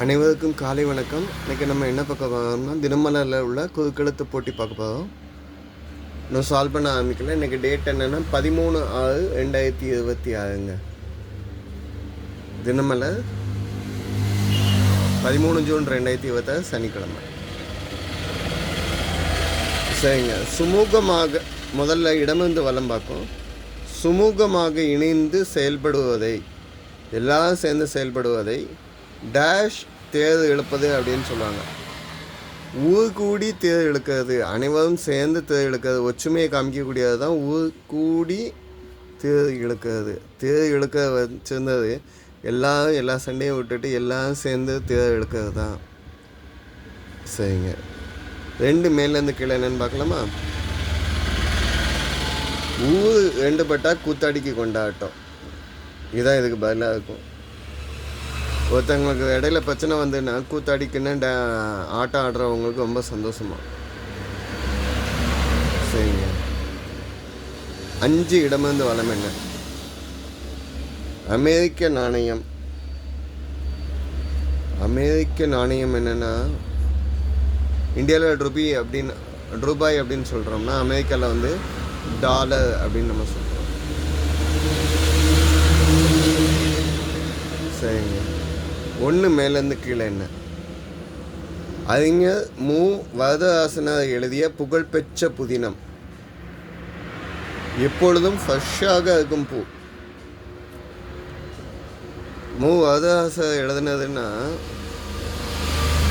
அனைவருக்கும் காலை வணக்கம். இன்றைக்கி நம்ம என்ன பார்க்க போகிறோம்னா தினமலரில் உள்ள குறுக்கெழுத்து போட்டி பார்க்க போகிறோம். இன்னும் சால்வ் பண்ண ஆரம்பிக்கல. இன்றைக்கி டேட் என்னென்னா 13/6/2026ங்க. தினமலர் 13 ஜூன் 2026 சனிக்கிழமை. சரிங்க. சுமூகமாக முதல்ல இடமிருந்து வலம் பார்க்கும். சுமூகமாக இணைந்து செயல்படுவதை, எல்லாரும் சேர்ந்து செயல்படுவதை டேஷ் தேர் இழுப்பது அப்படின்னு சொல்லுவாங்க. ஊர் கூடி தேர் இழுக்கிறது, அனைவரும் சேர்ந்து தேர் இழுக்கிறது, ஒற்றுமையை காமிக்கக்கூடியது தான் ஊர் கூடி தேர் இழுக்கிறது. தேர் இழுக்க வச்சிருந்தது எல்லாரும் எல்லா சண்டையும் விட்டுட்டு எல்லாரும் சேர்ந்து தேர் இழுக்கிறது தான். சரிங்க. 2 மேலேருந்து கீழே என்னென்னு பார்க்கலாமா? ஊர் 2 பட்டா கூத்தாடிக்கு கொண்டாட்டம், இதுதான் இதுக்கு பதிலாக இருக்கும். ஒருத்தவங்களுக்கு இடையில பிரச்சனை வந்துன்னா கூத்தாடிக்குன்னு ஆட்டம் ஆடுறவங்களுக்கு ரொம்ப சந்தோஷமா. சரிங்க. 5 இடமிருந்து வலம் என்ன? அமெரிக்க நாணயம். அமெரிக்க நாணயம் என்னென்னா, இந்தியாவில் ரூபாய் அப்படின்னு சொல்கிறோம்னா, அமெரிக்காவில் வந்து டாலர் அப்படின்னு நம்ம சொல்கிறோம். சரிங்க. 1 மேலேருந்து கீழே என்ன? அறிஞர் மு. வரதராசனார் எழுதிய புகழ்பெற்ற புதினம். எப்பொழுதும் ஃப்ரெஷ்ஷாக இருக்கும் பூ. மு. வரதராசர் எழுதுனதுன்னா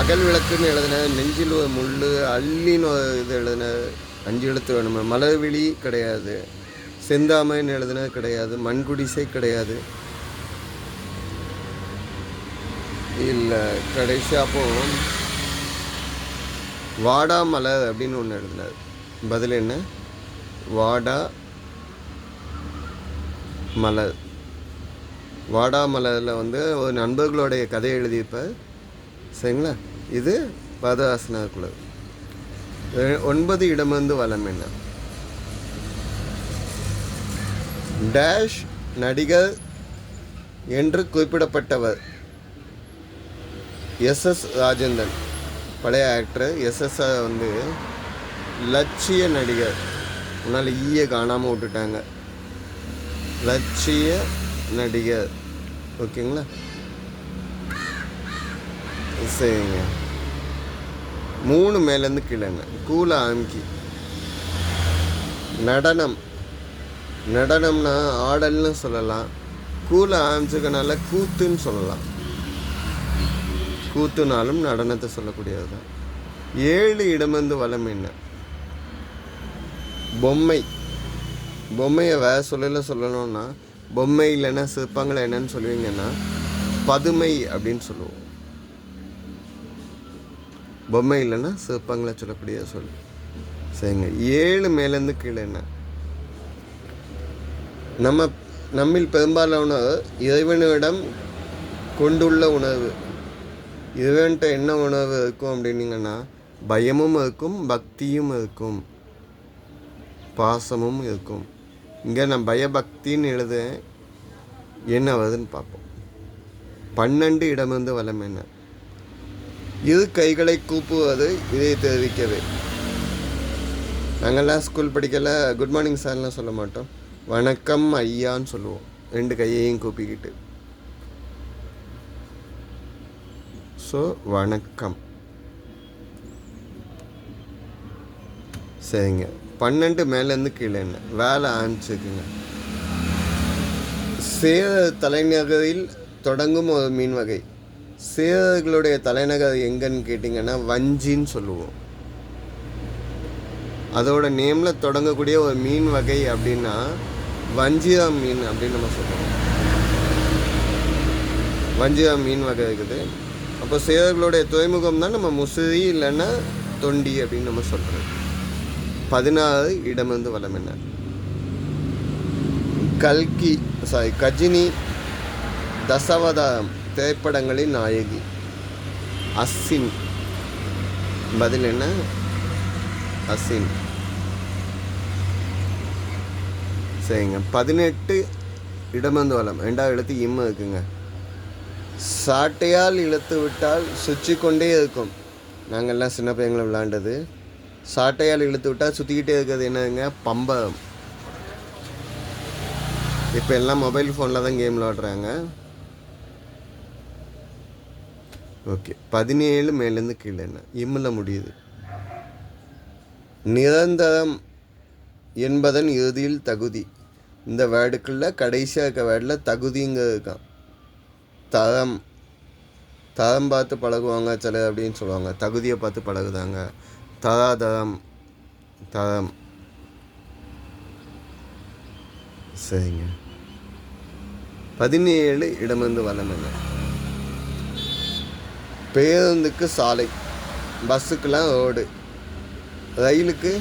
அகல் விளக்குன்னு எழுதினார், நெஞ்சில் ஒரு முள், அள்ளின்னு ஒரு இது எழுதினார், 5 எழுத்து வேணுமா, மலர்விழி கிடையாது, செந்தாமைன்னு எழுதினது கிடையாது, மண்குடிசை கிடையாது, இல்லை கடைசி. அப்போ வாடா மலர் அப்படின்னு ஒன்று எழுதினார். பதில் என்ன? வாடா மலர். வாடா மலரில் வந்து ஒரு நண்பர்களுடைய கதை எழுதியிருப்பார். சரிங்களா? இது வரதராசனாருக்குள்ள. 9 இடமிருந்து வலம் என்ன? டேஷ் நடிகர் என்று குறிப்பிடப்பட்டவர். எஸ்.எஸ். ராஜேந்திரன், பழைய ஆக்டர். எஸ்.எஸ். வந்து லட்சிய நடிகர். முன்னால் ஈயை காணாமல் விட்டுட்டாங்க. லட்சிய நடிகர். ஓகேங்களா? சரிங்க. 3 மேலேருந்து கீழேங்க. கூல ஆம்கி. நடனம். நடனம்னா ஆடல்னு சொல்லலாம். கூல ஆரம்பிச்சுக்கனால கூத்துன்னு சொல்லலாம். கூத்துனாலும் நடனத்தை சொல்லக்கூடியது தான். 7 இடமிருந்து வலம் என்ன? பொம்மை. பொம்மையை வேறு சொல்லணும்னா, பொம்மை இல்லைன்னா சிற்பங்களை என்னன்னு சொல்லுவீங்கன்னா பதுமை அப்படின்னு சொல்லுவோம். பொம்மை இல்லைன்னா சிற்பங்களை சொல்லக்கூடிய சொல். சரிங்க. 7 மேலேருந்து கீழே என்ன? நம்மில் பெரும்பாலானவர் இறைவனிடம் கொண்டுள்ள உணர்வு. இறைவன்கிட்ட என்ன உணர்வு இருக்கும் அப்படின்னீங்கன்னா, பயமும் இருக்கும், பக்தியும் இருக்கும், பாசமும் இருக்கும். இங்கே நான் பயபக்தின்னு எழுதுறேன், என்ன வருதுன்னு பார்ப்போம். 12 இடமிருந்து வலம் என்ன? இரு கைகளை கூப்புவது, இதை தெரிவிக்கவே. நாங்கள்லாம் ஸ்கூல் படிக்கல குட் மார்னிங் சார்லாம் சொல்ல மாட்டோம், வணக்கம் ஐயான்னு சொல்லுவோம், 2 கையையும் கூப்பிக்கிட்டு. ஸோ வணக்கம். சரிங்க. 12 மேலேருந்து கீழே என்ன? வேலை ஆரம்பிச்சுக்குங்க. சேர தலைநகரில் தொடங்கும் ஒரு மீன் வகை. சேரர்களுடைய தலைநகர் எங்கன்னு கேட்டிங்கன்னா வஞ்சின்னு சொல்லுவோம். அதோட நேமில் தொடங்கக்கூடிய ஒரு மீன் வகை அப்படின்னா வஞ்சிரா மீன் அப்படின்னு நம்ம சொல்லுவோம். வஞ்சிரா மீன் வகை இருக்குது. அப்போ சேரர்களுடைய துறைமுகம் தான் நம்ம முசிறி இல்லைன்னா தொண்டி அப்படின்னு நம்ம சொல்கிறோம். 16 இடமிருந்து வலம் என்ன? கஜினி தசாவதாரம் திரைப்படங்களின் நாயகி. அசின். பதில் என்ன? அசின். சரிங்க. 18 இடமிருந்து வலம். 2வது எழுத்து இம்ம இருக்குங்க. சாட்டையால் இழுத்து விட்டால் சுற்றி கொண்டே இருக்கும். நாங்கள்லாம் சின்ன பையங்களை விளாண்டது. சாட்டையால் இழுத்து விட்டால் சுற்றிக்கிட்டே இருக்கிறது என்னதுங்க? பம்பரம். இப்போ எல்லாம் மொபைல் ஃபோனில் தான் கேம் விளாடுறாங்க. ஓகே, 17 மேலேருந்து கீழே என்ன இம்மில் முடியுது. நிரந்தரம் என்பதன் இறுதியில் தகுதி. இந்த வேர்டுக்குள்ள கடைசியாக இருக்க வேர்டில் தகுதிங்கிறது இருக்கான். தரம், தரம் பார்த்து பழகுவாங்க சில அப்படின்னு சொல்லுவாங்க. தகுதியை பார்த்து பழகுதாங்க. தராதரம், தரம். சரிங்க. 17 இடமிருந்து வலம் என்ன? பேருந்துக்கு சாலை, பஸ்ஸுக்கெல்லாம் ரோடு, ரயிலுக்கு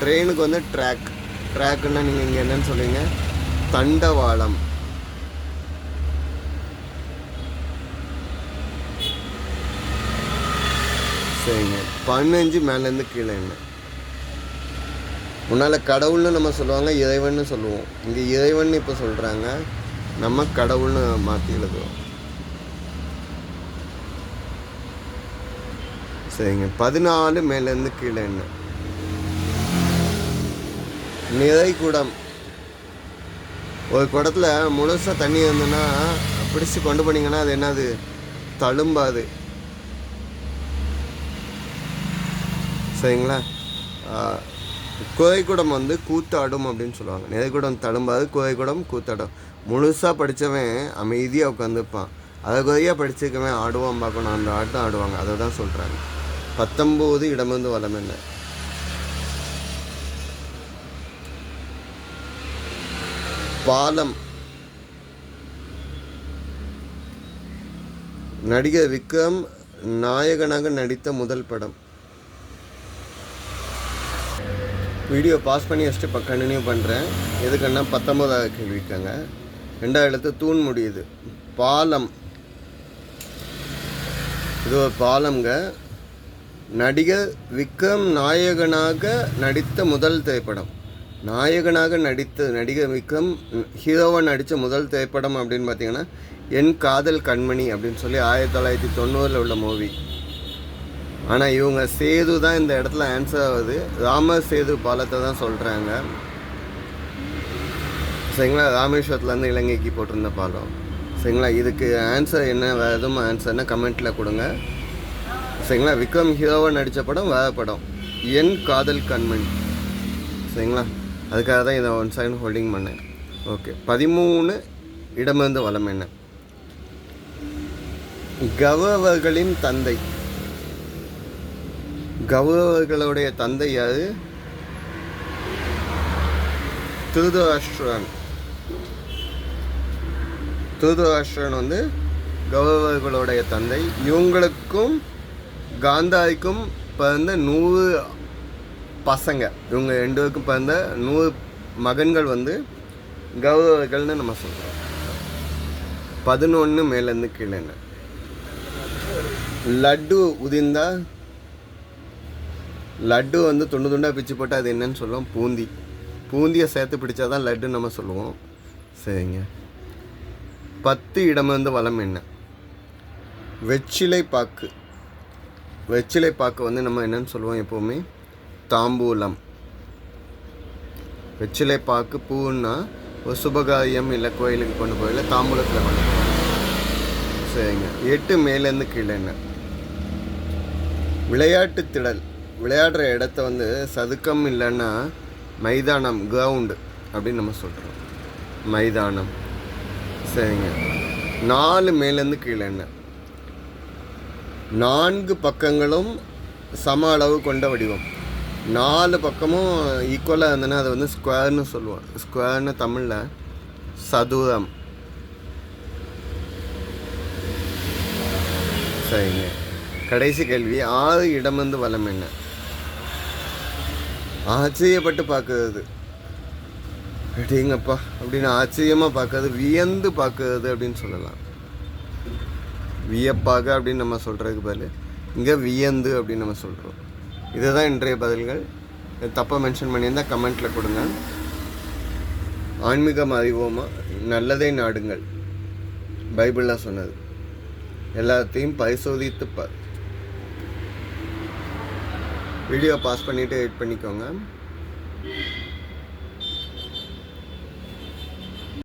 ட்ரெயினுக்கு வந்து ட்ராக். ட்ராக்குன்னா நீங்கள் இங்கே என்னன்னு சொல்லுவீங்க? தண்டவாளம். சரிங்க. 15 மேலேருந்து கீழே என்ன? முன்னால் கடவுள்னு நம்ம சொல்லுவாங்க, இறைவன்னு சொல்லுவோம். இங்கே இறைவன் இப்போ சொல்கிறாங்க, நம்ம கடவுள்னு மாற்றி எழுதுவோம். சரிங்க. 14 மேலேருந்து கீழே என்ன? நிறைகுடம். ஒரு குடத்தில் முழுசாக தண்ணி இருந்ததுன்னா பிடிச்சி கொண்டு போனீங்கன்னா அது என்னது? தழும்பாது. சரிங்களா? குறைகுடம் வந்து கூத்தாடும் அப்படின்னு சொல்லுவாங்க. நிறைகுடம் தழும்பாது, குறைகுடம் கூத்தாடும். முழுசாக படித்தவன் அமைதியாக உட்காந்துப்பான். அதை குறையாக படிச்சிருக்கவன் ஆடுவான் பார்க்கணும், அந்த ஆட்டம் ஆடுவாங்க. அதை தான் சொல்கிறாங்க. 19 இடமிருந்து வலம் என்ன? பாலம். நடிகர் விக்ரம் நாயகனாக நடித்த முதல் படம். வீடியோ பாஸ் பண்ணி வச்சுட்டு இப்போ கண்டினியூ பண்ணுறேன். எதுக்குன்னா 19வது கேள்விக்காங்க. 2வது எழுத்து தூண் முடியுது. பாலம். இது ஒரு பாலம்ங்க. நடிகர் விக்ரம் நாயகனாக நடித்த முதல் திரைப்படம். நாயகனாக நடித்த நடிகர் விக்ரம் ஹீரோவாக நடித்த முதல் திரைப்படம் அப்படின்னு பார்த்தீங்கன்னா என் காதல் கண்மணி அப்படின்னு சொல்லி 1990 உள்ள மூவி. ஆனால் இவங்க சேது தான் இந்த இடத்துல ஆன்சர் ஆகுது. ராமர் சேது பாலத்தை தான் சொல்கிறாங்க. சரிங்களா? ராமேஸ்வரத்துலேருந்து இலங்கைக்கு போட்டிருந்த பாலம். சரிங்களா? இதுக்கு ஆன்சர் என்ன? வேறு எதுவும் ஆன்சர்னா கமெண்ட்டில் கொடுங்க. சரிங்களா? விக்ரம் ஹீரோவாக நடித்த படம் வேறு படம், என் காதல் கண்மணி. சரிங்களா? அதுக்காக தான் இதை ஒன் சைடு ஹோல்டிங் பண்ணேன். ஓகே. 13 இடமிருந்து வலம் என்ன? கௌரவர்களின் தந்தை. கௌரவர்களுடைய தந்தை யாரு? திருதராஷ்டிரன். திருதராஷ்டிரன் வந்து கௌரவர்களுடைய தந்தை. இவங்களுக்கும் காந்தாரிக்கும் பிறந்த 100 பசங்க. இவங்க 2 பேருக்கும் பிறந்த 100 மகன்கள் வந்து கௌரவர்கள்னு நம்ம சொல்கிறோம். 11 மேலேருந்து கீழே என்ன? லட்டு உதிர்ந்தா. லட்டு வந்து துண்டு துண்டாக பிச்சு போட்டால் அது என்னன்னு சொல்லுவோம்? பூந்தி. பூந்தியை சேர்த்து பிடிச்சா தான் லட்டு நம்ம சொல்லுவோம். சரிங்க. 10 இடமிருந்து வலம் என்ன? வெற்றிலை பாக்கு. வெற்றிலை பாக்கு வந்து நம்ம என்னன்னு சொல்லுவோம் எப்போவுமே? தாம்பூலம். வெற்றிலை பாக்கு பூன்னா ஒரு சுபகாரியம் இல்லை கோயிலுக்கு கொண்டு போயில தாம்பூலத்தில் கொண்டு போவோம். சரிங்க. 8 மேலேருந்து கீழே என்ன? விளையாட்டு திடல். விளையாடுற இடத்த வந்து சதுக்கம் இல்லைன்னா மைதானம், கிரவுண்டு அப்படின்னு நம்ம சொல்கிறோம். மைதானம். சரிங்க. 4 மேலேருந்து கீழே என்ன? 4 பக்கங்களும் சம அளவு கொண்ட வடிவம். 4 பக்கமும் ஈக்குவலாக இருந்ததுன்னா அது வந்து ஸ்கொயர்னு சொல்லுவோம். ஸ்கொயர்னு தமிழில் சதுரம். சரிங்க. கடைசி கேள்வி. 6 இடமிருந்து வலம் என்ன? ஆச்சரியப்பட்டு பார்க்கறது. அப்படிங்கப்பா அப்படின்னு ஆச்சரியமாக பார்க்கறது, வியந்து பார்க்கறது அப்படின்னு சொல்லலாம். வியப்பாக அப்படின்னு நம்ம சொல்கிறதுக்கு பதில் இங்கே வியந்து அப்படின்னு நம்ம சொல்கிறோம். இதுதான் இன்றைய பதில்கள். தப்பாக மென்ஷன் பண்ணியிருந்தால் கமெண்ட்டில் கொடுங்க. ஆன்மீகம் அறிவோமா, நல்லதை நாடுங்கள், பைபிளாக சொன்னது. எல்லாத்தையும் பரிசோதித்து பார். வீடியோ பாஸ் பண்ணிவிட்டு எடிட் பண்ணிக்கோங்க.